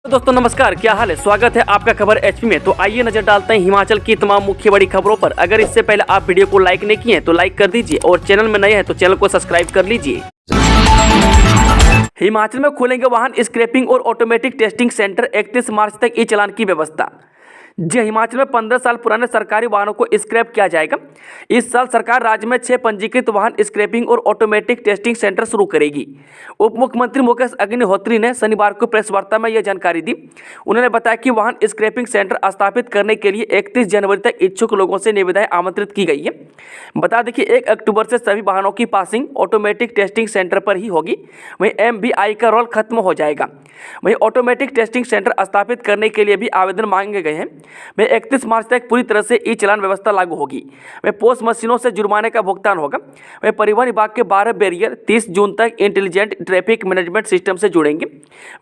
तो दोस्तों नमस्कार, क्या हाल है। स्वागत है आपका खबर एचपी में। तो आइए नजर डालते हैं हिमाचल की तमाम मुख्य बड़ी खबरों पर। अगर इससे पहले आप वीडियो को लाइक नहीं किए हैं तो लाइक कर दीजिए और चैनल में नए हैं तो चैनल को सब्सक्राइब कर लीजिए। हिमाचल में खुलेंगे वाहन स्क्रैपिंग और ऑटोमेटिक टेस्टिंग सेंटर। 31 मार्च तक ई चालान की व्यवस्था। जी, हिमाचल में 15 साल पुराने सरकारी वाहनों को स्क्रैप किया जाएगा। इस साल सरकार राज्य में 6 पंजीकृत वाहन स्क्रैपिंग और ऑटोमेटिक टेस्टिंग सेंटर शुरू करेगी। उप मुख्यमंत्री मुकेश अग्निहोत्री ने शनिवार को प्रेस वार्ता में यह जानकारी दी। उन्होंने बताया कि वाहन स्क्रैपिंग सेंटर स्थापित करने के लिए 31 जनवरी तक इच्छुक लोगों से निविदाएं आमंत्रित की गई है। बता दें कि 1 अक्टूबर से सभी वाहनों की पासिंग ऑटोमेटिक टेस्टिंग सेंटर पर ही होगी। वहीं MVI का रोल खत्म हो जाएगा। वहीं ऑटोमेटिक टेस्टिंग सेंटर स्थापित करने के लिए भी आवेदन मांगे गए हैं। में 31 मार्च तक पूरी तरह से ई चालान व्यवस्था लागू होगी। में पोस्ट मशीनों से जुर्माने का भुगतान होगा। में परिवहन विभाग के 12 बैरियर 30 जून तक इंटेलिजेंट ट्रैफिक मैनेजमेंट सिस्टम से जुड़ेंगे।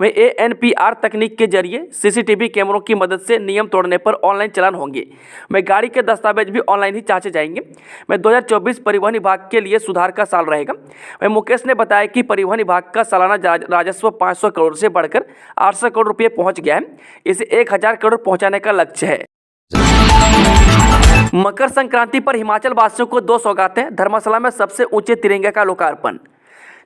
में ANPR तकनीक के जरिए CCTV कैमरों की मदद से नियम तोड़ने पर ऑनलाइन चालान होंगे। में गाड़ी के दस्तावेज भी ऑनलाइन ही जांचे जाएंगे। में 2024 परिवहन विभाग के लिए सुधार का साल रहेगा। में मुकेश ने बताया कि परिवहन विभाग का सालाना राजस्व 500 करोड़ से बढ़कर 800 करोड़ रुपये पहुंच गया है। इसे 1000 करोड़ पहुंचाने का लक्ष्य है। मकर संक्रांति पर हिमाचल वासियों को 2 सौगातें। धर्मशाला में सबसे ऊंचे तिरंगे का लोकार्पण।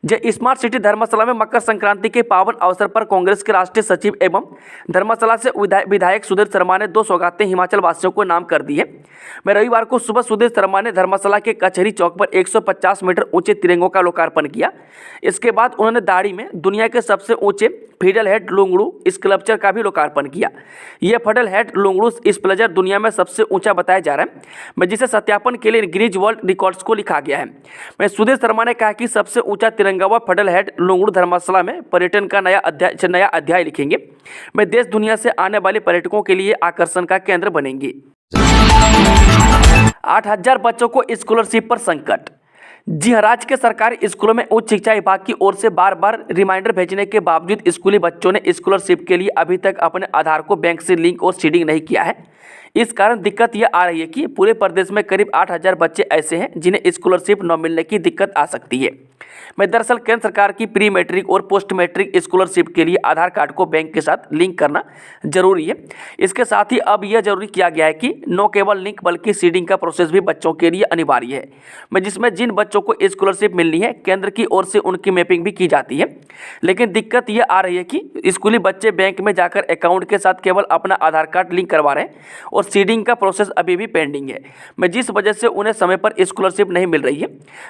जय स्मार्ट सिटी धर्मशाला में मकर संक्रांति के पावन अवसर पर कांग्रेस के राष्ट्रीय सचिव एवं धर्मशाला से विधायक सुधीर शर्मा ने 2 सौगातें हिमाचल वासियों को नाम कर दी है। मैं रविवार को सुबह सुधीर शर्मा ने धर्मशाला के कचहरी चौक पर 150 मीटर ऊंचे तिरंगों का लोकार्पण किया। इसके बाद उन्होंने दाड़ी में दुनिया के सबसे ऊंचे फिडल हेड लुंगड़ू स्कल्पचर का भी लोकार्पण किया। यह फिडल हेड लुंगड़ू स्कल्पचर दुनिया में सबसे ऊंचा बताया जा रहा है, मैं जिसे सत्यापन के लिए गिनीज वर्ल्ड रिकॉर्ड्स को लिखा गया है। मैं सुधीर शर्मा ने कहा कि सबसे ऊंचा तिरंगा व फिडल हेड लुंगड़ू धर्मशाला में पर्यटन का नया अध्याय लिखेंगे। मैं देश दुनिया से आने वाले पर्यटकों के लिए आकर्षण का केंद्र बनेंगे। 8000 बच्चों को स्कॉलरशिप पर संकट। जी हाँ, राज्य के सरकारी स्कूलों में उच्च शिक्षा विभाग की ओर से बार बार रिमाइंडर भेजने के बावजूद स्कूली बच्चों ने स्कॉलरशिप के लिए अभी तक अपने आधार को बैंक से लिंक और सीडिंग नहीं किया है। इस कारण दिक्कत यह आ रही है कि पूरे प्रदेश में करीब 8000 बच्चे ऐसे हैं जिन्हें स्कॉलरशिप न मिलने की दिक्कत आ सकती है। मैं दरअसल केंद्र सरकार की प्री मैट्रिक और पोस्ट मैट्रिक स्कॉलरशिप के लिए आधार कार्ड को बैंक के साथ लिंक करना जरूरी है। इसके साथ ही अब यह जरूरी किया गया है कि न केवल लिंक बल्कि सीडिंग का प्रोसेस भी बच्चों के लिए अनिवार्य है। मैं जिसमें जिन बच्चों को स्कॉलरशिप मिलनी है केंद्र की ओर से उनकी मैपिंग भी की जाती है। लेकिन दिक्कत यह आ रही है कि स्कूली बच्चे बैंक में जाकर अकाउंट के साथ केवल अपना आधार कार्ड लिंक करवा रहे हैं और सीडिंग का प्रोसेस अभी भी पेंडिंग है। मैं जिस वजह से उन्हें समय पर स्कॉलरशिप नहीं मिल रही है।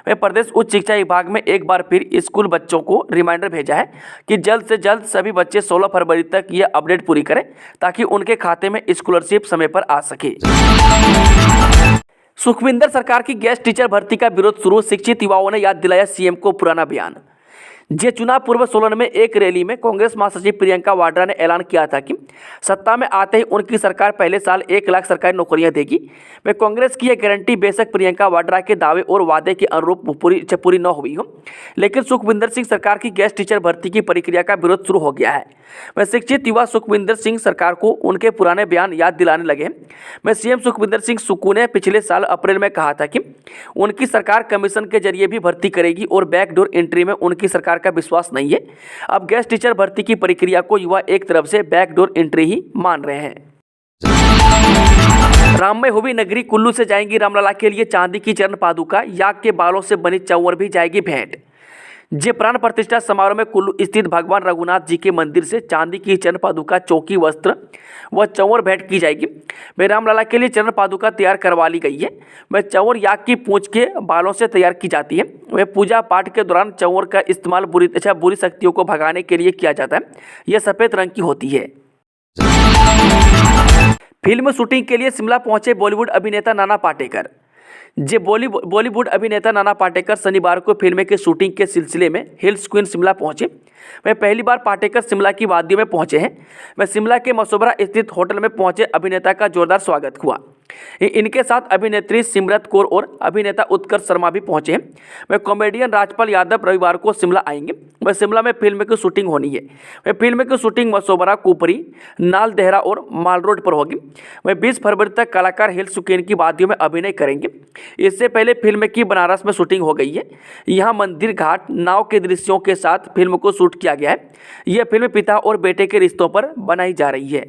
मैं प्रदेश उच्च शिक्षा विभाग में एक बार फिर स्कूल बच्चों को रिमाइंडर भेजा है कि जल्द से जल्द सभी बच्चे 16 फरवरी तक यह अपडेट पूरी करें ताकि उनके खाते में स्कॉलरशिप समय पर आ सके। सुखविंदर सरकार की गेस्ट टीचर भर्ती का विरोध शुरू। शिक्षित युवाओं ने याद दिलाया सीएम को पुराना बयान। जे चुनाव पूर्व सोलन में एक रैली में कांग्रेस महासचिव प्रियंका वाड्रा ने ऐलान किया था कि सत्ता में आते ही उनकी सरकार पहले साल 1 लाख सरकारी नौकरियां देगी। वे कांग्रेस की यह गारंटी बेशक प्रियंका वाड्रा के दावे और वादे के अनुरूप पूरी न हुई हो, लेकिन सुखविंदर सिंह सरकार की गेस्ट टीचर भर्ती की प्रक्रिया का विरोध शुरू हो गया है। वह शिक्षित युवा सुखविंदर सिंह सरकार को उनके पुराने बयान याद दिलाने लगे। मैं सीएम सुखविंदर सिंह सुक्खू ने पिछले साल अप्रैल में कहा था कि उनकी सरकार कमीशन के जरिए भी भर्ती करेगी और बैकडोर एंट्री में उनकी सरकार का विश्वास नहीं है। अब गेस्ट टीचर भर्ती की प्रक्रिया को युवा एक तरफ से बैकडोर एंट्री ही मान रहे हैं। राममय हुई नगरी कुल्लू से जाएंगी रामलला के लिए चांदी की चरण पादुका। याक के बालों से बनी चौवर भी जाएगी भेंट। जे प्राण प्रतिष्ठा समारोह में कुल्लू स्थित भगवान रघुनाथ जी के मंदिर से चांदी की चरण पादुका, चौकी, वस्त्र व चौवर भेंट की जाएगी। वे रामलला के लिए चरण पादुका तैयार करवा ली गई है। वह चौवर याक की पूंछ के बालों से तैयार की जाती है। वह पूजा पाठ के दौरान चौवर का इस्तेमाल बुरी शक्तियों को भगाने के लिए किया जाता है। यह सफेद रंग की होती है। फिल्म शूटिंग के लिए शिमला पहुंचे बॉलीवुड अभिनेता नाना पाटेकर। जे बॉलीवुड अभिनेता नाना पाटेकर शनिवार को फिल्म के शूटिंग के सिलसिले में हिल्स क्वीन शिमला पहुंचे। वह पहली बार पाटेकर शिमला की वादियों में पहुंचे हैं। वह शिमला के मशोबरा स्थित होटल में पहुंचे अभिनेता का जोरदार स्वागत हुआ। इनके साथ अभिनेत्री सिमरत कौर और अभिनेता उत्कर्ष शर्मा भी पहुंचे हैं। वह कॉमेडियन राजपाल यादव रविवार को शिमला आएंगे। वह शिमला में फिल्म की शूटिंग होनी है। वह फिल्म की शूटिंग मसोबरा, कुपरी, नाल देहरा और माल रोड पर होगी। वह 20 फरवरी तक कलाकार हिल सुकैन की वादियों में अभिनय करेंगे। इससे पहले फिल्म की बनारस में शूटिंग हो गई है। यहाँ मंदिर घाट, नाव के दृश्यों के साथ फिल्म को शूट किया गया है। यह फिल्म पिता और बेटे के रिश्तों पर बनाई जा रही है।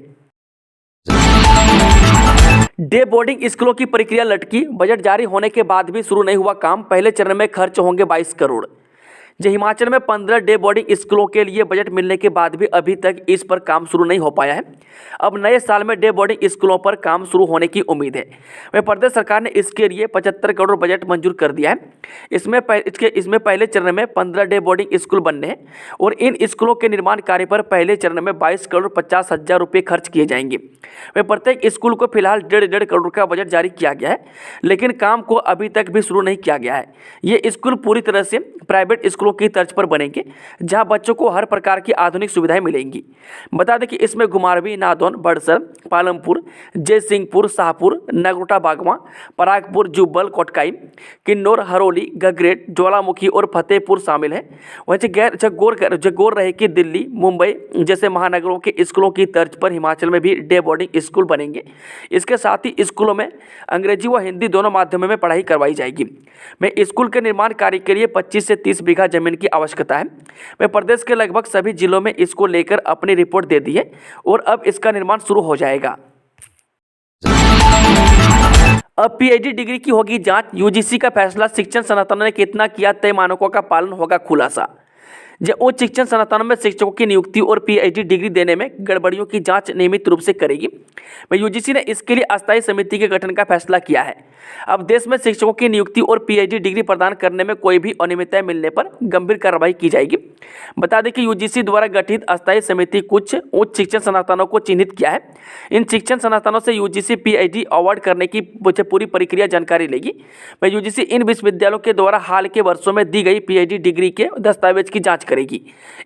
डे बोर्डिंग स्कूलों की प्रक्रिया लटकी, बजट जारी होने के बाद भी शुरू नहीं हुआ काम। पहले चरण में खर्च होंगे 22 करोड़। हिमाचल में 15 डे बोर्डिंग स्कूलों के लिए बजट मिलने के बाद भी अभी तक इस पर काम शुरू नहीं हो पाया है। अब नए साल में डे बोर्डिंग स्कूलों पर काम शुरू होने की उम्मीद है। वह प्रदेश सरकार ने इसके लिए 75 करोड़ बजट मंजूर कर दिया है। इसमें पहले चरण में 15 डे बोर्डिंग स्कूल बनने हैं और इन स्कूलों के निर्माण कार्य पर पहले चरण में 22 करोड़ 50 हज़ार रुपये खर्च किए जाएंगे। वह प्रत्येक स्कूल को फिलहाल 1.5 करोड़ का बजट जारी किया गया है, लेकिन काम को अभी तक भी शुरू नहीं किया गया है। ये स्कूल पूरी तरह से प्राइवेट स्कूलों की तर्ज पर बनेंगे, जहां बच्चों को हर प्रकार की आधुनिक सुविधाएं मिलेंगी। बता दें कि इसमें घुमारवी, नादौन, बड़सर, पालमपुर, जयसिंहपुर, शाहपुर, नगरोटा, बागवा, परागपुर, जुब्बल, कोटकाई, किन्नौर, हरोली, गगरेट, ज्वालामुखी और फतेहपुर शामिल हैं। वहीं जगोर रहे कि दिल्ली, मुंबई जैसे महानगरों के स्कूलों की तर्ज पर हिमाचल में भी डे बोर्डिंग स्कूल बनेंगे। इसके साथ ही स्कूलों में अंग्रेजी व हिंदी दोनों माध्यमों में पढ़ाई करवाई जाएगी। में स्कूल के निर्माण कार्य के लिए 25 से 30 बीघा जमीन की आवश्यकता है। वह प्रदेश के लगभग सभी जिलों में इसको लेकर अपनी रिपोर्ट दे दी है और अब इसका निर्माण शुरू हो जाएगा। अब पीएचडी डिग्री की होगी जांच, यूजीसी का फैसला, शिक्षण संस्थानों ने कितना किया, तय मानकों का पालन होगा खुलासा। उच्च शिक्षण संस्थानों में शिक्षकों की नियुक्ति और पीएचडी डिग्री देने में गड़बड़ियों की जांच नियमित रूप से करेगी। यूजीसी ने इसके लिए अस्थायी समिति के गठन का फैसला किया है। अब देश में शिक्षकों की नियुक्ति और पीएचडी डिग्री प्रदान करने में कोई भी अनियमितता मिलने पर गंभीर कार्रवाई की जाएगी। बता दें कि यूजीसी द्वारा गठित अस्थायी समिति कुछ उच्च शिक्षण संस्थानों को चिन्हित किया है। इन शिक्षण संस्थानों से यूजीसी पीएचडी अवार्ड करने की पूरी प्रक्रिया जानकारी लेगी। यूजीसी इन विश्वविद्यालयों के द्वारा हाल के वर्षों में दी गई पीएचडी डिग्री के दस्तावेज की जाँच करेगी।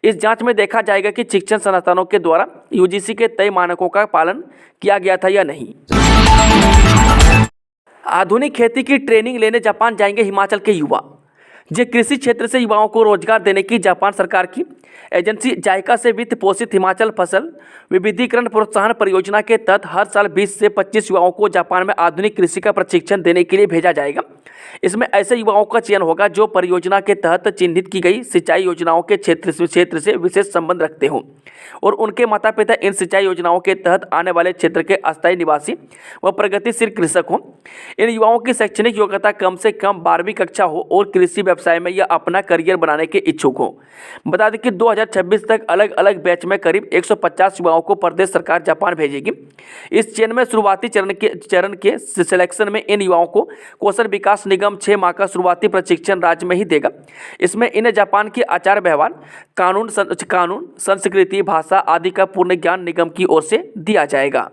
इस जांच में देखा जाएगा कि शिक्षण संस्थानों के द्वारा यूजीसी के तय मानकों का पालन किया गया था या नहीं। आधुनिक खेती की ट्रेनिंग लेने जापान जाएंगे हिमाचल के युवा। कृषि क्षेत्र से युवाओं को रोजगार देने की जापान सरकार की एजेंसी जायका से वित्त पोषित हिमाचल फसल विविधीकरण प्रोत्साहन परियोजना के तहत हर साल 20 से 25 युवाओं को जापान में आधुनिक कृषि का प्रशिक्षण देने के लिए भेजा जाएगा। इसमें ऐसे युवाओं का चयन होगा जो परियोजना के तहत चिन्हित की गई सिंचाई योजनाओं के क्षेत्र से विशेष संबंध रखते हों और उनके माता पिता इन सिंचाई योजनाओं के तहत आने वाले क्षेत्र के अस्थायी निवासी व प्रगतिशील कृषक हों। इन युवाओं की शैक्षणिक योग्यता कम से कम 12वीं कक्षा हो और कृषि व्यवसाय में या अपना करियर बनाने के इच्छुक हो। बता दें कि 2026 तक अलग अलग बैच में करीब 150 युवाओं को प्रदेश सरकार जापान भेजेगी। इस चयन में शुरुआती चरण के सिलेक्शन में इन युवाओं को कौशल विकास निगम 6 माह का शुरुआती प्रशिक्षण राज्य में ही देगा। इसमें इन्हें जापान के आचार व्यवहार, कानून, संस्कृति, भाषा आदि का पूर्ण ज्ञान निगम की ओर से दिया जाएगा।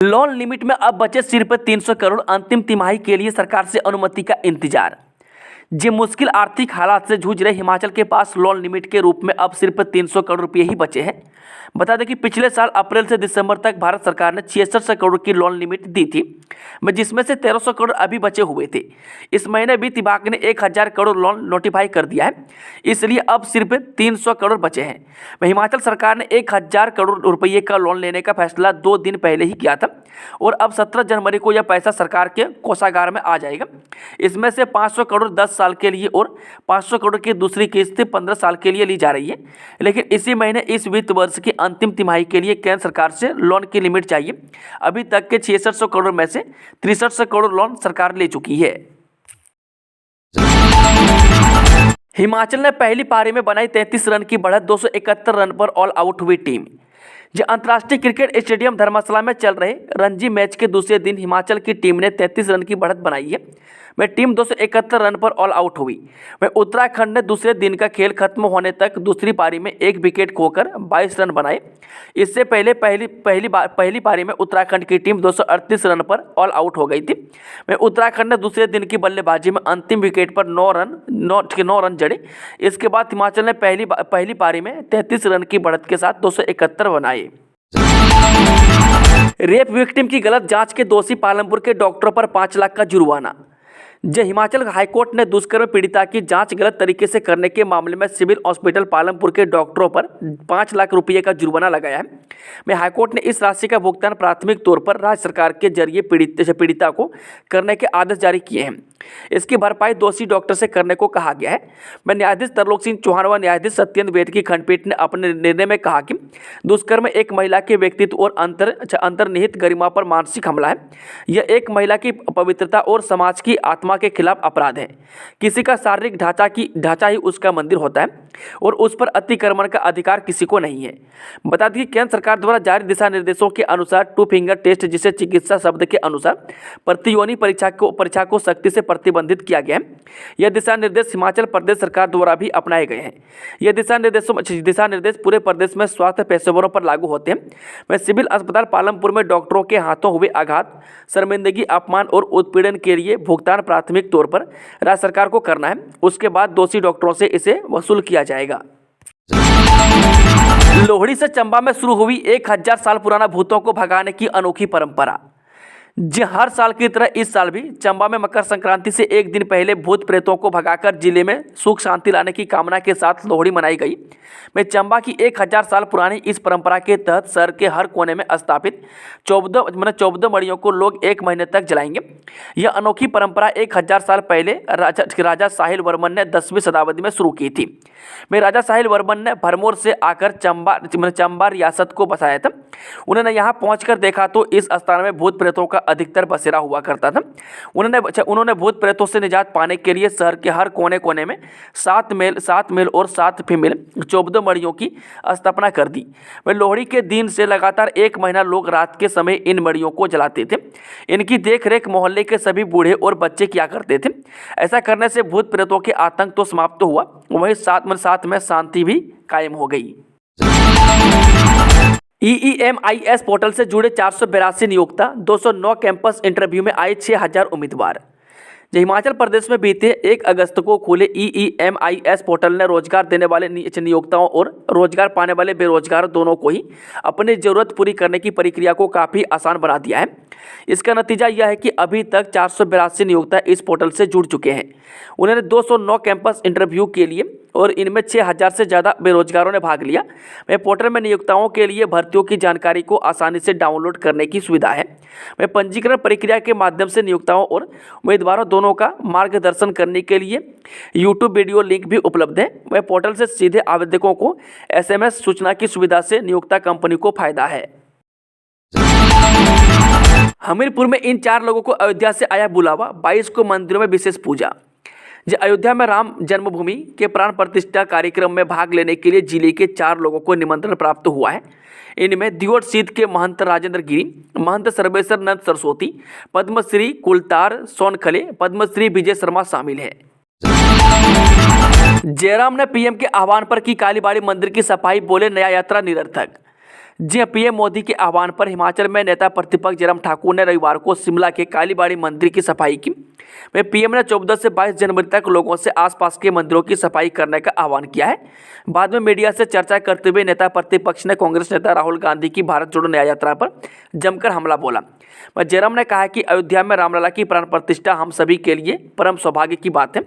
लोन लिमिट में अब बचे सिर्फ 300 करोड़, अंतिम तिमाही के लिए सरकार से अनुमति का इंतजार। मुश्किल आर्थिक हालात से जूझ रहे हिमाचल के पास लोन लिमिट के रूप में अब सिर्फ 300 करोड़ रुपये ही बचे हैं। बता दें कि पिछले साल अप्रैल से दिसंबर तक भारत सरकार ने 6600 करोड़ की लोन लिमिट दी थी, जिसमें से 1300 करोड़ अभी बचे हुए थे। इस महीने वित्त विभाग ने 1000 करोड़ लोन नोटिफाई कर दिया है, इसलिए अब सिर्फ 300 करोड़ बचे हैं। हिमाचल सरकार ने 1000 करोड़ रुपये का लोन लेने का फैसला 2 दिन पहले ही किया था और अब 17 जनवरी को यह पैसा सरकार के कोषागार में आ जाएगा। इसमें से 500 करोड़ 10 साल के लिए और 500 करोड़ की दूसरी किस्त 15 साल के लिए ली जा रही है। लेकिन इसी महीने इस वित्त वर्ष की अंतिम तिमाही के लिए केंद्र सरकार से लोन की लिमिट चाहिए। अभी तक के 6600 करोड़ में से 6300 करोड़ लोन सरकार ले चुकी है। हिमाचल ने पहली पारी में बनाई 33 रन की बढ़त, 271 रन पर ऑल आउट हुई टीम। अंतर्राष्ट्रीय क्रिकेट स्टेडियम धर्मशाला में चल रहे रणजी मैच के दूसरे दिन हिमाचल की टीम ने 33 रन की बढ़त बनाई है। वह टीम 271 रन पर ऑल आउट हुई। वह उत्तराखंड ने दूसरे दिन का खेल खत्म होने तक दूसरी पारी में 1 विकेट खोकर 22 रन बनाए। इससे पहले पहली पारी में उत्तराखंड की टीम 238 रन पर ऑल आउट हो गई थी। वह उत्तराखंड ने दूसरे दिन की बल्लेबाजी में अंतिम विकेट पर 9 रन जड़े। इसके बाद हिमाचल ने पहली पारी में 33 रन की बढ़त के साथ 271 बनाए। रेप विक्टिम की गलत जांच के दोषी पालमपुर के डॉक्टरों पर 5 लाख का जुर्माना। हिमाचल हाईकोर्ट ने दुष्कर्म पीड़िता की जांच गलत तरीके से करने के मामले में सिविल हॉस्पिटल पालमपुर के डॉक्टरों पर 5 लाख रुपये का जुर्माना लगाया है। हाईकोर्ट ने इस राशि का भुगतान प्राथमिक तौर पर राज्य सरकार के जरिए पीड़िता को करने के आदेश जारी किए हैं। इसकी भरपाई दोषी डॉक्टर से करने को कहा गया है। न्यायाधीश तरलोक सिंह चौहान व न्यायाधीश सत्येंद्र वेद की खंडपीठ ने अपने निर्णय में कहा कि दुष्कर्म एक महिला के व्यक्तित्व और अंतर्निहित गरिमा पर मानसिक हमला है। यह एक महिला की पवित्रता और समाज की आत्मा के खिलाफ अपराध है। किसी का शारीरिक ढांचा ही उसका मंदिर होता है और उस पर अतिक्रमण का अधिकार किसी को नहीं है। बता दें कि केंद्र सरकार द्वारा जारी दिशा निर्देशों के अनुसार 2 फिंगर टेस्ट, जिसे चिकित्सा शब्द के अनुसार प्रतियोनी परीक्षा को सख्ती से प्रतिबंधित किया गया है। यह दिशा निर्देश हिमाचल प्रदेश सरकार द्वारा भी अपनाए गए हैं। यह दिशा निर्देश पूरे प्रदेश में स्वास्थ्य पेशेवरों पर लागू होते हैं। सिविल अस्पताल पालमपुर में डॉक्टरों के हाथों हुए आघात, शर्मिंदगी, अपमान और उत्पीड़न के लिए भुगतान प्राथमिक तौर पर राज्य सरकार को करना है। उसके बाद दोषी डॉक्टरों से इसे वसूल किया जाएगा। लोहड़ी से चंबा में शुरू हुई 1000 साल पुराना भूतों को भगाने की अनोखी परंपरा। हर साल की तरह इस साल भी चंबा में मकर संक्रांति से एक दिन पहले भूत प्रेतों को भगाकर जिले में सुख शांति लाने की कामना के साथ लोहड़ी मनाई गई। चंबा की 1000 साल पुरानी इस परंपरा के तहत शहर के हर कोने में स्थापित 14 मड़ियों को लोग 1 महीने तक जलाएंगे। यह अनोखी परंपरा 1000 साल पहले राजा साहिल वर्मन ने 10वीं शताब्दी में शुरू की थी। राजा साहिल वर्मन ने भरमौर से आकर चंबा रियासत को बसाया था। उन्होंने यहाँ पहुंचकर देखा तो इस स्थान में भूत प्रेतों का अधिकतर बसेरा हुआ करता था। उन्होंने भूत प्रेतों से निजात पाने के लिए शहर के हर कोने कोने में 7 मेल और 7 फीमेल 14 मड़ियों की स्थापना कर दी। लोहड़ी के दिन से लगातार 1 महीना लोग रात के समय इन मड़ियों को जलाते थे। इनकी देखरेख मोहल्ले के सभी बूढ़े और बच्चे किया करते थे। ऐसा करने से भूत प्रेतों के आतंक तो समाप्त तो हुआ, वहीं साथ में शांति भी कायम हो गई। EEMIS पोर्टल से जुड़े 482 नियोक्ता, 209 कैंपस इंटरव्यू में आए 6000 उम्मीदवार। हिमाचल प्रदेश में बीते 1 अगस्त को खुले EEMIS पोर्टल ने रोजगार देने वाले नियोक्ताओं और रोजगार पाने वाले बेरोजगार दोनों को ही अपनी जरूरत पूरी करने की प्रक्रिया को काफ़ी आसान बना दिया है। इसका नतीजा यह है कि अभी तक 482 नियोक्ता इस पोर्टल से जुड़ चुके हैं। उन्होंने 209 कैंपस इंटरव्यू के लिए और इनमें 6000 से ज़्यादा बेरोजगारों ने भाग लिया। पोर्टल में नियोक्ताओं के लिए भर्तियों की जानकारी को आसानी से डाउनलोड करने की सुविधा है। पंजीकरण प्रक्रिया के माध्यम से नियोक्ताओं और उम्मीदवारों दोनों का मार्गदर्शन करने के लिए यूट्यूब वीडियो लिंक भी उपलब्ध है। पोर्टल से सीधे आवेदकों को SMS सूचना की सुविधा से नियोक्ता कंपनी को फायदा है। हमीरपुर में इन 4 लोगों को अयोध्या से आया बुलावा, 22 को मंदिरों में विशेष पूजा। अयोध्या में राम जन्मभूमि के प्राण प्रतिष्ठा कार्यक्रम में भाग लेने के लिए जिले के 4 लोगों को निमंत्रण प्राप्त हुआ है। इनमें दियोट सीध के महंत राजेंद्र गिरी, महंत सर्वेश्वर नंद सरस्वती, पद्मश्री कुलतार सोनखले, पद्मश्री विजय शर्मा शामिल है। जयराम ने PM के आह्वान पर की कालीबाड़ी मंदिर की सफाई, बोले नया यात्रा निरर्थक। PM मोदी के आह्वान पर हिमाचल में नेता प्रतिपक्ष जयराम ठाकुर ने रविवार को शिमला के कालीबाड़ी मंदिर की सफाई की। PM ने 14 से 22 जनवरी तक लोगों से आसपास के मंदिरों की सफाई करने का आह्वान किया है। बाद में मीडिया से चर्चा करते हुए नेता प्रतिपक्ष ने कांग्रेस नेता राहुल गांधी की भारत जोड़ो न्याय यात्रा पर जमकर हमला बोला। जयराम ने कहा कि अयोध्या में रामलला की प्राण प्रतिष्ठा हम सभी के लिए परम सौभाग्य की बात है।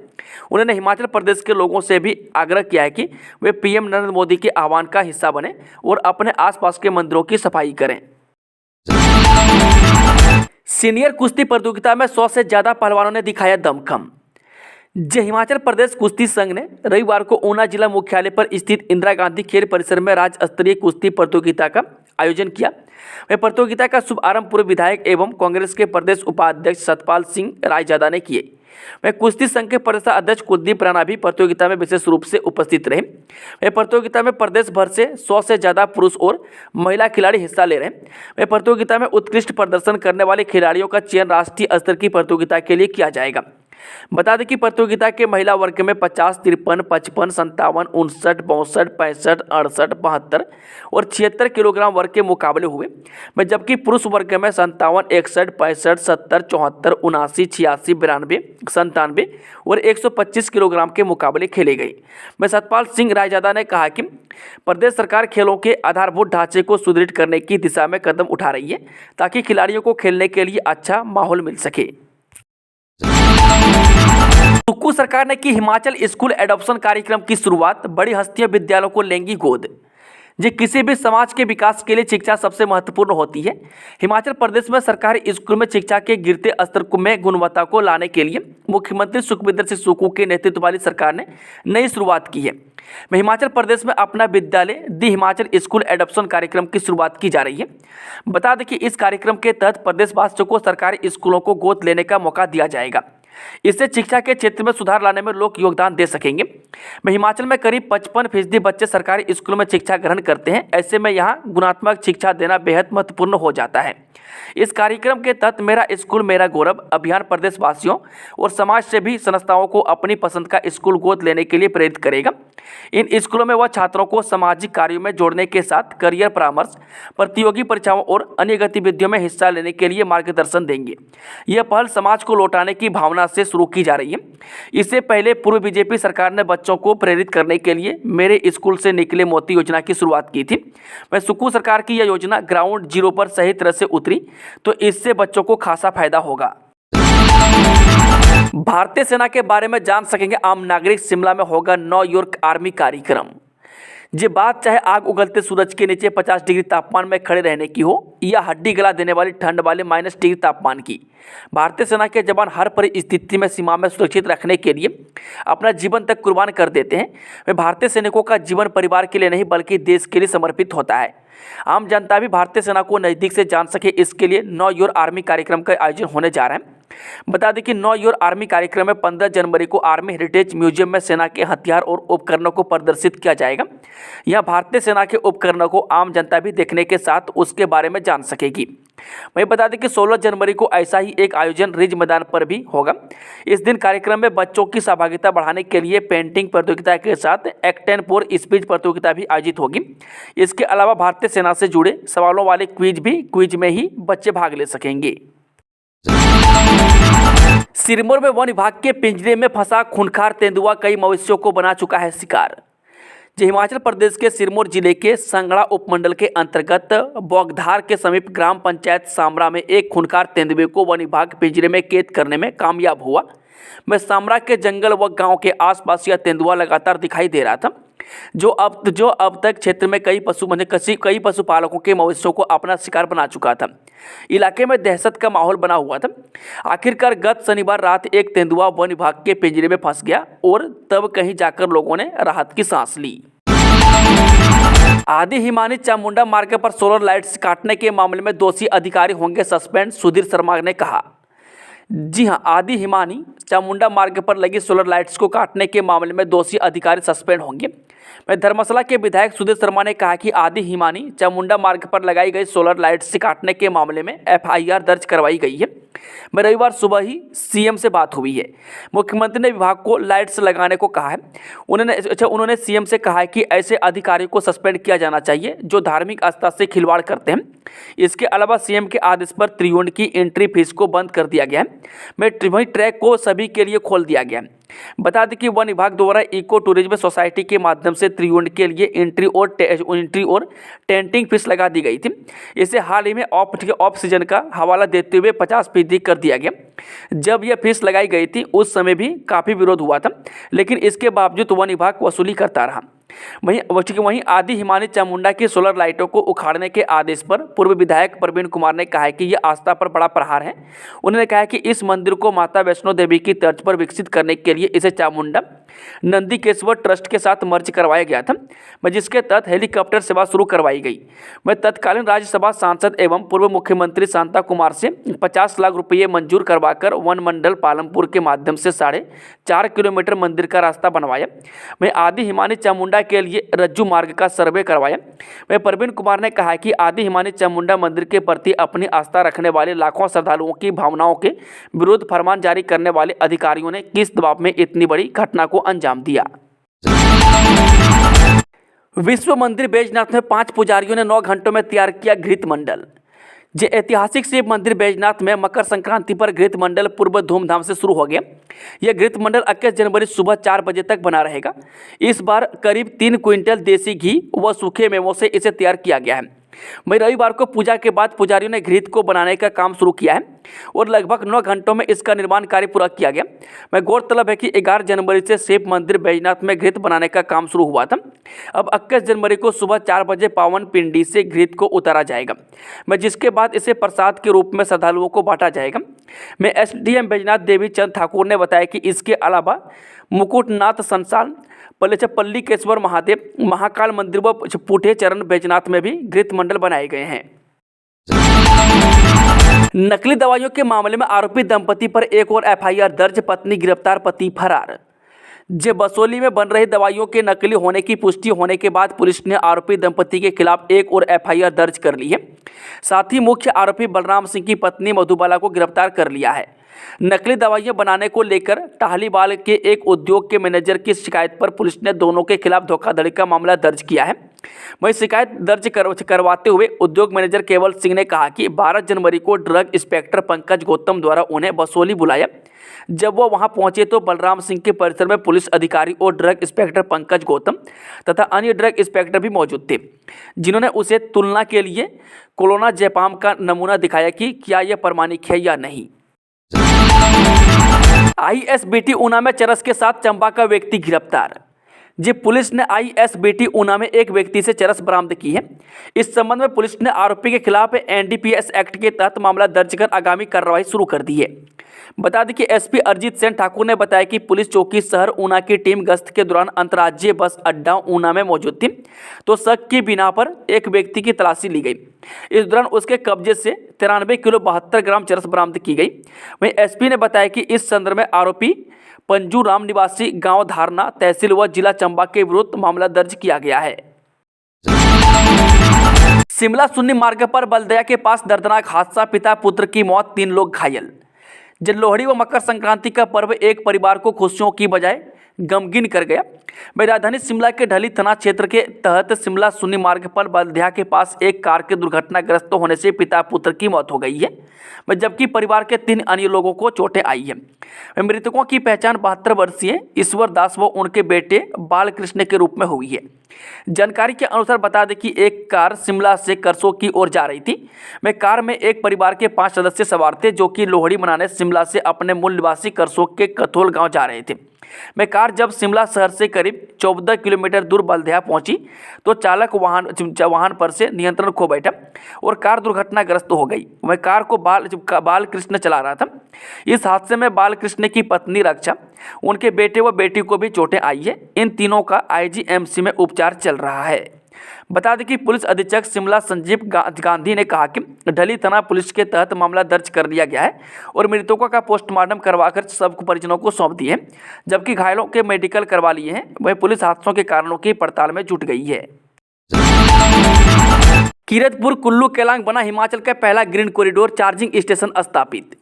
उन्होंने हिमाचल प्रदेश के लोगों से भी आग्रह किया है कि वे PM नरेंद्र मोदी के आह्वान का हिस्सा बने और अपने आसपास के मंदिरों की सफाई करें। सीनियर कुश्ती प्रतियोगिता में 100 से ज़्यादा पहलवानों ने दिखाया दमखम। हिमाचल प्रदेश कुश्ती संघ ने रविवार को ऊना जिला मुख्यालय पर स्थित इंदिरा गांधी खेल परिसर में राज्य स्तरीय कुश्ती प्रतियोगिता का आयोजन किया। प्रतियोगिता का शुभारंभ पूर्व विधायक एवं कांग्रेस के प्रदेश उपाध्यक्ष सतपाल सिंह रायजादा ने किए। कुश्ती संघ के प्रदेश अध्यक्ष कुलदीप राणा भी प्रतियोगिता में विशेष रूप से उपस्थित रहे। प्रतियोगिता में प्रदेश भर से 100 से ज़्यादा पुरुष और महिला खिलाड़ी हिस्सा ले रहे हैं। प्रतियोगिता में उत्कृष्ट प्रदर्शन करने वाले खिलाड़ियों का चयन राष्ट्रीय स्तर की प्रतियोगिता के लिए किया जाएगा। बता दें कि प्रतियोगिता के महिला वर्ग में 50, 53, 55, 57, 59, 62, 65, 68, 72 और 76 किलोग्राम वर्ग के मुकाबले हुए। जबकि पुरुष वर्ग में 57, 61, 65, 70, 74, 79, 86, 92, 97 और 125 किलोग्राम के मुकाबले खेले गए। सतपाल सिंह रायजादा ने कहा कि प्रदेश सरकार खेलों के आधारभूत ढांचे को सुदृढ़ करने की दिशा में कदम उठा रही है ताकि खिलाड़ियों को खेलने के लिए अच्छा माहौल मिल सके। सुक्खू सरकार ने की हिमाचल स्कूल एडॉप्शन कार्यक्रम की शुरुआत। बड़ी हस्तियां विद्यालयों को लेंगी गोद। किसी भी समाज के विकास के लिए शिक्षा सबसे महत्वपूर्ण होती है। हिमाचल प्रदेश में सरकारी स्कूल में शिक्षा के गिरते स्तर में गुणवत्ता को लाने के लिए मुख्यमंत्री सुखविंदर सिंह सुक्खू के नेतृत्व वाली सरकार ने नई शुरुआत की है। हिमाचल प्रदेश में अपना विद्यालय दी हिमाचल स्कूल एडॉप्शन कार्यक्रम की शुरुआत की जा रही है। बता दें कि इस कार्यक्रम के तहत प्रदेशवासियों को सरकारी स्कूलों को गोद लेने का मौका दिया जाएगा। इससे शिक्षा के क्षेत्र में सुधार लाने में लोग योगदान दे सकेंगे। हिमाचल में करीब 55% बच्चे सरकारी स्कूलों में शिक्षा ग्रहण करते हैं। ऐसे में यहाँ गुणात्मक शिक्षा देना बेहद महत्वपूर्ण हो जाता है। इस कार्यक्रम के तहत मेरा स्कूल मेरा गौरव अभियान प्रदेशवासियों और समाज से भी संस्थाओं को अपनी पसंद का स्कूल गोद लेने के लिए प्रेरित करेगा। इन स्कूलों में वह छात्रों को सामाजिक कार्यों में जोड़ने के साथ करियर परामर्श, प्रतियोगी परीक्षाओं और अन्य गतिविधियों में हिस्सा लेने के लिए मार्गदर्शन देंगे। यह पहल समाज को लौटाने की भावना से शुरू की जा रही है। इससे पहले पूर्व बीजेपी सरकार ने बच्चों को प्रेरित करने के लिए मेरे स्कूल से निकले मोती योजना की शुरुआत की थी। सुक्खू सरकार की यह योजना ग्राउंड जीरो पर सही तरह से उतरी तो इससे बच्चों को खासा फायदा होगा। भारतीय सेना के बारे में जान सकेंगे आम नागरिक। शिमला में होगा नो यॉर्क आर्मी कार्यक्रम। बात चाहे आग उगलते सूरज के नीचे 50 डिग्री तापमान में खड़े रहने की हो या हड्डी गला देने वाली ठंड वाले -डिग्री तापमान की, भारतीय सेना के जवान हर परिस्थिति में सीमा में सुरक्षित रखने के लिए अपना जीवन तक कुर्बान कर देते हैं। भारतीय सैनिकों का जीवन परिवार के लिए नहीं बल्कि देश के लिए समर्पित होता है। आम जनता भी भारतीय सेना को नज़दीक से जान सके, इसके लिए नो योर आर्मी कार्यक्रम का आयोजन होने जा रहा है। बता दें कि नो योर आर्मी कार्यक्रम में 15 जनवरी को आर्मी हेरिटेज म्यूजियम में सेना के हथियार और उपकरणों को प्रदर्शित किया जाएगा। यहां भारतीय सेना के उपकरणों को आम जनता भी देखने के साथ उसके बारे में जान सकेगी। वहीं बता दें कि 16 जनवरी को ऐसा ही एक आयोजन रिज मैदान पर भी होगा। इस दिन कार्यक्रम में बच्चों की सहभागिता बढ़ाने के लिए पेंटिंग प्रतियोगिता के साथ एक्टेन4 स्पीच प्रतियोगिता भी आयोजित होगी। इसके अलावा भारतीय सेना से जुड़े सवालों वाले क्विज में ही बच्चे भाग ले सकेंगे। सिरमौर में वन विभाग के पिंजरे में फंसा खूंखार तेंदुआ कई मवेशियों को बना चुका है शिकार। हिमाचल प्रदेश के सिरमौर जिले के संगड़ा उपमंडल के अंतर्गत बौगधार के समीप ग्राम पंचायत सामरा में एक खूंखार तेंदुए को वन विभाग पिंजरे में कैद करने में कामयाब हुआ। सामरा के जंगल व गांव के आसपास यह तेंदुआ लगातार दिखाई दे रहा था, जो अब तक क्षेत्र में कई पशुपालकों के मवेशियों को अपना शिकार बना चुका था। इलाके में दहशत का माहौल बना हुआ था। आखिरकार गत शनिवार रात एक तेंदुआ वन विभाग के पिंजरे में फंस गया और तब कहीं जाकर लोगों ने राहत की सांस ली। आदि हिमानी चामुंडा मार्ग पर सोलर लाइट्स काटने के मामले में दोषी अधिकारी होंगे सस्पेंड, सुधीर शर्मा ने कहा। जी हां, आदि हिमानी चामुंडा मार्ग पर लगी सोलर लाइट्स को काटने के मामले में दोषी अधिकारी सस्पेंड होंगे। धर्मशाला के विधायक सुधीर शर्मा ने कहा कि आदि हिमानी चामुंडा मार्ग पर लगाई गई सोलर लाइट्स से काटने के मामले में FIR दर्ज करवाई गई है। रविवार सुबह ही CM से बात हुई है। मुख्यमंत्री ने विभाग को लाइट्स लगाने को कहा है। उन्होंने CM से कहा है कि ऐसे अधिकारियों को सस्पेंड किया जाना चाहिए जो धार्मिक आस्था से खिलवाड़ करते हैं। इसके अलावा CM के आदेश पर त्रियुंड की एंट्री फीस को बंद कर दिया गया है। वहीं ट्रैक को सभी के लिए खोल दिया गया है। बता दें कि वन विभाग द्वारा इको टूरिज्म सोसाइटी के माध्यम से त्रियुंड के लिए एंट्री और टेंटिंग फीस लगा दी गई थी। इसे हाल ही में ऑफ सीजन का हवाला देते हुए 50% कर दिया गया। जब यह फीस लगाई गई थी उस समय भी काफ़ी विरोध हुआ था, लेकिन इसके बावजूद वन विभाग वसूली करता रहा। वहीं आदि हिमानी चामुंडा की सोलर लाइटों को उखाड़ने के आदेश पर पूर्व विधायक प्रवीण कुमार ने कहा है कि यह आस्था पर बड़ा प्रहार है। उन्होंने कहा कि इस मंदिर को माता वैष्णो देवी की तर्ज पर विकसित करने के लिए इसे चामुंडा नंदीकेश्वर ट्रस्ट के साथ मर्ज करवाया गया था, जिसके तहत हेलीकॉप्टर सेवा शुरू करवाई गई। तत्कालीन राज्यसभा सांसद एवं पूर्व मुख्यमंत्री शांता कुमार से 50 लाख रुपये मंजूर करवाकर वन मंडल पालमपुर के माध्यम से 4.5 किलोमीटर मंदिर का रास्ता बनवाया। आदि हिमानी चामुंडा के लिए रज्जू मार्ग का सर्वे करवाया। प्रवीण कुमार ने कहा कि आदि हिमानी चामुंडा मंदिर के प्रति अपनी आस्था रखने वाले लाखों श्रद्धालुओं की भावनाओं के विरुद्ध फरमान जारी करने वाले अधिकारियों ने किस दबाव में इतनी बड़ी घटना को अंजाम दिया। विश्व मंदिर बैजनाथ में 5 पुजारियों ने 9 घंटों में तैयार किया घृत मंडल। जे ऐतिहासिक शिव मंदिर बैजनाथ में मकर संक्रांति पर घृत मंडल पूर्व धूमधाम से शुरू हो गया। यह घृत मंडल 21 जनवरी सुबह 4 बजे तक बना रहेगा। इस बार करीब 3 क्विंटल देसी घी व सूखे मेवों से इसे तैयार किया गया है। रविवार को पूजा के बाद पुजारियों ने घृत को बनाने का काम शुरू किया है और लगभग 9 घंटों में इसका निर्माण कार्य पूरा किया गया। गौरतलब है कि 11 जनवरी से शिव मंदिर बैजनाथ में घृत बनाने का काम शुरू हुआ था। अब 21 जनवरी को सुबह 4 बजे पावन पिंडी से घृत को उतारा जाएगा, जिसके बाद इसे प्रसाद के रूप में श्रद्धालुओं को बांटा जाएगा। SDM बैजनाथ देवी चंद ठाकुर ने बताया कि इसके अलावा मुकुटनाथ संस्थान, पल्लीकेश्वर महादेव, महाकाल मंदिर व पुठे चरण बैजनाथ में भी घृत मंडल बनाए गए हैं। नकली दवाइयों के मामले में आरोपी दंपति पर एक और FIR दर्ज, पत्नी गिरफ्तार, पति फरार। बसोली में बन रही दवाइयों के नकली होने की पुष्टि होने के बाद पुलिस ने आरोपी दंपति के खिलाफ एक और FIR दर्ज कर ली है। साथ ही मुख्य आरोपी बलराम सिंह की पत्नी मधुबाला को गिरफ्तार कर लिया है। नकली दवाइयां बनाने को लेकर टाहलीवाल के एक उद्योग के मैनेजर की शिकायत पर पुलिस ने दोनों के खिलाफ धोखाधड़ी का मामला दर्ज किया है। शिकायत दर्ज करवाते हुए उद्योग मैनेजर केवल सिंह ने कहा कि 12 जनवरी को ड्रग इंस्पेक्टर पंकज गौतम द्वारा उन्हें बसोली बुलाया। जब वो वहां पहुंचे तो बलराम सिंह के परिसर में पुलिस अधिकारी और ड्रग इंस्पेक्टर पंकज गौतम तथा अन्य ड्रग इंस्पेक्टर भी मौजूद थे, जिन्होंने उसे तुलना के लिए कोरोना जैपाम का नमूना दिखाया कि क्या यह प्रमाणिक है या नहीं। ISBT ऊना में चरस के साथ चंबा का व्यक्ति गिरफ्तार। पुलिस ने ISBT ऊना में एक व्यक्ति से चरस बरामद की है। इस संबंध में पुलिस ने आरोपी के खिलाफ NDPS एक्ट के तहत मामला दर्ज कर आगामी कार्रवाई शुरू कर दी है। बता दें कि SP अरजीत सेन ठाकुर ने बताया कि पुलिस चौकी शहर ऊना की टीम गश्त के दौरान अंतर्राज्यीय बस अड्डा ऊना में मौजूद थी, तो शक की बिना पर एक व्यक्ति की तलाशी ली गई। इस दौरान उसके कब्जे से 93 किलो 72 ग्राम चरस बरामद की गई। वहीं SP ने बताया कि इस संदर्भ में आरोपी पंजू राम निवासी गांव धारना तहसील व जिला चंबा के विरुद्ध मामला दर्ज किया गया है। शिमला सुन्नी मार्ग पर बलदया के पास दर्दनाक हादसा, पिता पुत्र की मौत, 3 लोग घायल। लोहड़ी व मकर संक्रांति का पर्व एक परिवार को खुशियों की बजाय गमगीन कर गया। राजधानी शिमला के ढली थाना क्षेत्र के तहत शिमला सुन्नी मार्ग पर बलदया के पास एक कार के दुर्घटनाग्रस्त होने से पिता पुत्र की मौत हो गई है, जबकि परिवार के 3 अन्य लोगों को चोटें आई है। मृतकों की पहचान 72 वर्षीय ईश्वर दास व उनके बेटे बालकृष्ण के रूप में हुई है। जानकारी के अनुसार बता दें कि एक कार शिमला से करसों की ओर जा रही थी। कार में एक परिवार के 5 सदस्य सवार थे, जो कि लोहड़ी मनाने शिमला से अपने मूल निवासी करसों के कथोल गांव जा रहे थे। कार जब शिमला शहर से करीब 14 किलोमीटर दूर बलदया पहुंची तो चालक वाहन पर से नियंत्रण खो बैठा और कार दुर्घटनाग्रस्त हो गई। वह कार को बालकृष्ण चला रहा था। इस हादसे में बालकृष्ण की पत्नी रक्षा, उनके बेटे व बेटी को भी चोटें आई है। इन तीनों का IGMC में उपचार चल रहा है। बता दें कि पुलिस अधीक्षक शिमला संजीव गांधी ने कहा कि ढली थाना पुलिस के तहत मामला दर्ज कर लिया गया है और मृतकों का पोस्टमार्टम करवाकर सब परिजनों को सौंप दिए, जबकि घायलों के मेडिकल करवा लिए हैं। वह पुलिस हादसों के कारणों की पड़ताल में जुट गई है। कीरतपुर कुल्लू केलांग बना हिमाचल का पहला ग्रीन कॉरिडोर, चार्जिंग स्टेशन स्थापित।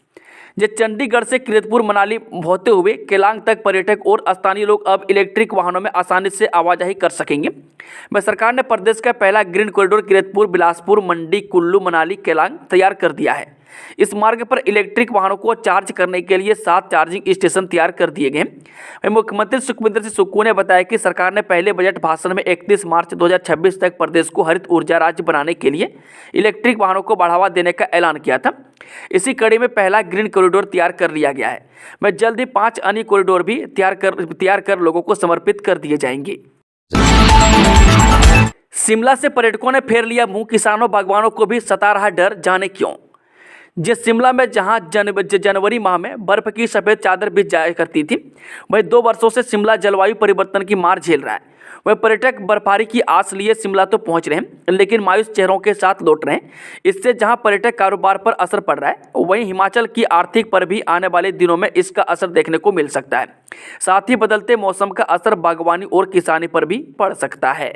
चंडीगढ़ से कीरतपुर मनाली होते हुए केलांग तक पर्यटक और स्थानीय लोग अब इलेक्ट्रिक वाहनों में आसानी से आवाजाही कर सकेंगे। सरकार ने प्रदेश का पहला ग्रीन कॉरिडोर कीरतपुर, बिलासपुर, मंडी, कुल्लू, मनाली, केलांग तैयार कर दिया है। इस मार्ग पर इलेक्ट्रिक वाहनों को चार्ज करने के लिए 7 चार्जिंग स्टेशन तैयार कर दिए गए। मुख्यमंत्री सुखविंदर सिंह सुक्खू ने बताया कि सरकार ने पहले बजट भाषण में 31 मार्च 2026 तक प्रदेश को हरित ऊर्जा राज्य बनाने के लिए इलेक्ट्रिक वाहनों को बढ़ावा देने का ऐलान किया था। इसी कड़ी में पहला ग्रीन कॉरिडोर तैयार कर लिया गया है। जल्द ही 5 अन्य कॉरिडोर भी तैयार कर लोगों को समर्पित कर दिए जाएंगे। शिमला से पर्यटकों ने फेर लिया मुंह, किसानों बागवानों को भी सता रहा डर, जाने क्यों। जो शिमला में जहां जनवरी माह में बर्फ की सफ़ेद चादर बिछ जाया करती थी, वही 2 वर्षों से शिमला जलवायु परिवर्तन की मार झेल रहा है। वह पर्यटक बर्फबारी की आस लिए शिमला तो पहुंच रहे हैं, लेकिन मायूस चेहरों के साथ लौट रहे हैं। इससे जहां पर्यटक कारोबार पर असर पड़ रहा है, वहीं हिमाचल की आर्थिक पर भी आने वाले दिनों में इसका असर देखने को मिल सकता है। साथ ही बदलते मौसम का असर बागवानी और किसानी पर भी पड़ सकता है।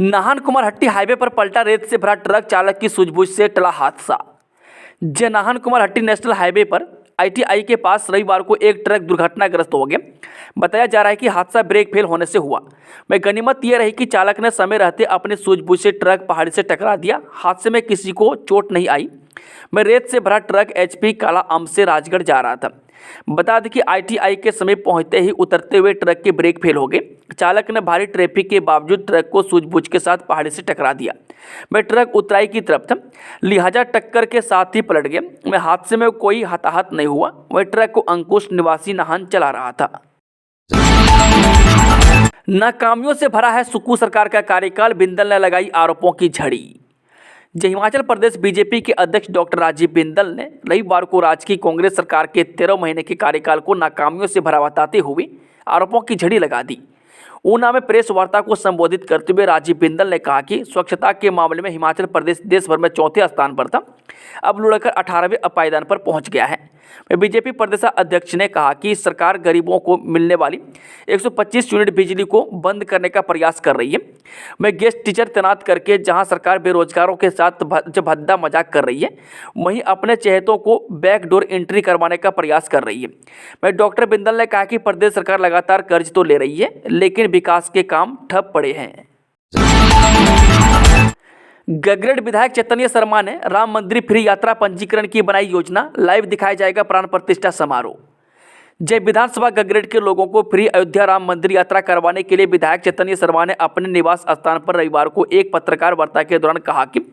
नाहन कुमारहट्टी हाईवे पर पलटा रेत से भरा ट्रक, चालक की सूझबूझ से टला हादसा। नाहन कुमारहट्टी नेशनल हाईवे पर ITI के पास रविवार को एक ट्रक दुर्घटनाग्रस्त हो गया। बताया जा रहा है कि हादसा ब्रेक फेल होने से हुआ। वह गनीमत यह रही कि चालक ने समय रहते अपनी सूझबूझ से ट्रक पहाड़ी से टकरा दिया। हादसे में किसी को चोट नहीं आई। वह रेत से भरा ट्रक HP काला अम्ब से राजगढ़ जा रहा था। बता दें कि ITI के समीप पहुंचते ही उतरते हुए ट्रक के ब्रेक फेल हो गए। चालक ने भारी ट्रैफिक के बावजूद ट्रक को सूझबूझ के साथ पहाड़ी से टकरा दिया। वह ट्रक उतराई की तरफ था, लिहाजा टक्कर के साथ ही पलट गया। वह हादसे में कोई हताहत नहीं हुआ। वह ट्रक को अंकुश निवासी नाहन चला रहा था। नाकामियों से भरा है सुक्खू सरकार का कार्यकाल, बिंदल ने लगाई आरोपों की झड़ी। हिमाचल प्रदेश बीजेपी के अध्यक्ष डॉक्टर राजीव बिंदल ने रविवार को राज्य की कांग्रेस सरकार के 13 महीने के कार्यकाल को नाकामियों से भरा बताते हुए आरोपों की झड़ी लगा दी। ऊना में प्रेस वार्ता को संबोधित करते हुए राजीव बिंदल ने कहा कि स्वच्छता के मामले में हिमाचल प्रदेश देश भर में 4थे स्थान पर था, अब लुढ़कर 18वें पायदान पर पहुंच गया है। बीजेपी प्रदेश अध्यक्ष ने कहा कि सरकार गरीबों को मिलने वाली 125 यूनिट बिजली को बंद करने का प्रयास कर रही है। वह गेस्ट टीचर तैनात करके जहां सरकार बेरोजगारों के साथ भद्दा मजाक कर रही है, वहीं अपने चहेतों को बैकडोर एंट्री करवाने का प्रयास कर रही है। वह डॉक्टर बिंदल ने कहा कि प्रदेश सरकार लगातार कर्ज तो ले रही है, लेकिन विकास के काम ठप पड़े हैं। गगरेट विधायक चैतन्य शर्मा ने राम मंदिर फ्री यात्रा पंजीकरण की बनाई योजना, लाइव दिखाया जाएगा प्राण प्रतिष्ठा समारोह। विधानसभा गगरेट के लोगों को फ्री अयोध्या राम मंदिर यात्रा करवाने के लिए विधायक चैतन्य शर्मा ने अपने निवास स्थान पर रविवार को एक पत्रकार वार्ता के दौरान कहा कि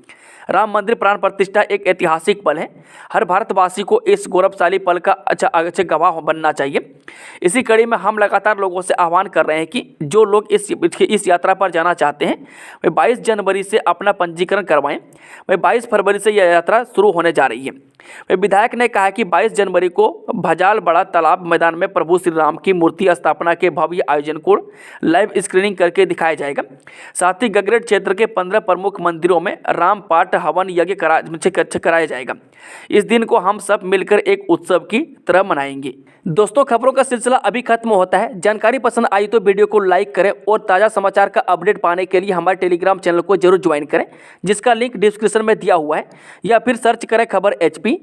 राम मंदिर प्राण प्रतिष्ठा एक ऐतिहासिक पल है। हर भारतवासी को इस गौरवशाली पल का अच्छा गवाह बनना चाहिए। इसी कड़ी में हम लगातार लोगों से आह्वान कर रहे हैं कि जो लोग इस यात्रा पर जाना चाहते हैं, वे 22 जनवरी से अपना पंजीकरण करवाएं। वे 22 फरवरी से यह यात्रा शुरू होने जा रही है। वे विधायक ने कहा कि 22 जनवरी को भजाल बड़ा तालाब मैदान में प्रभु श्री राम की मूर्ति स्थापना के भव्य आयोजन को लाइव स्क्रीनिंग करके दिखाया जाएगा। साथ ही गगरेट क्षेत्र के 15 प्रमुख मंदिरों में राम पाठ हवन यज्ञ कराया जाएगा। इस दिन को हम सब मिलकर एक उत्सव की तरह मनाएंगे। दोस्तों, खबरों का सिलसिला अभी खत्म होता है। जानकारी पसंद आई तो वीडियो को लाइक करें और ताज़ा समाचार का अपडेट पाने के लिए हमारे टेलीग्राम चैनल को जरूर ज्वाइन करें, जिसका लिंक डिस्क्रिप्शन में दिया हुआ है, या फिर सर्च करें खबर HP।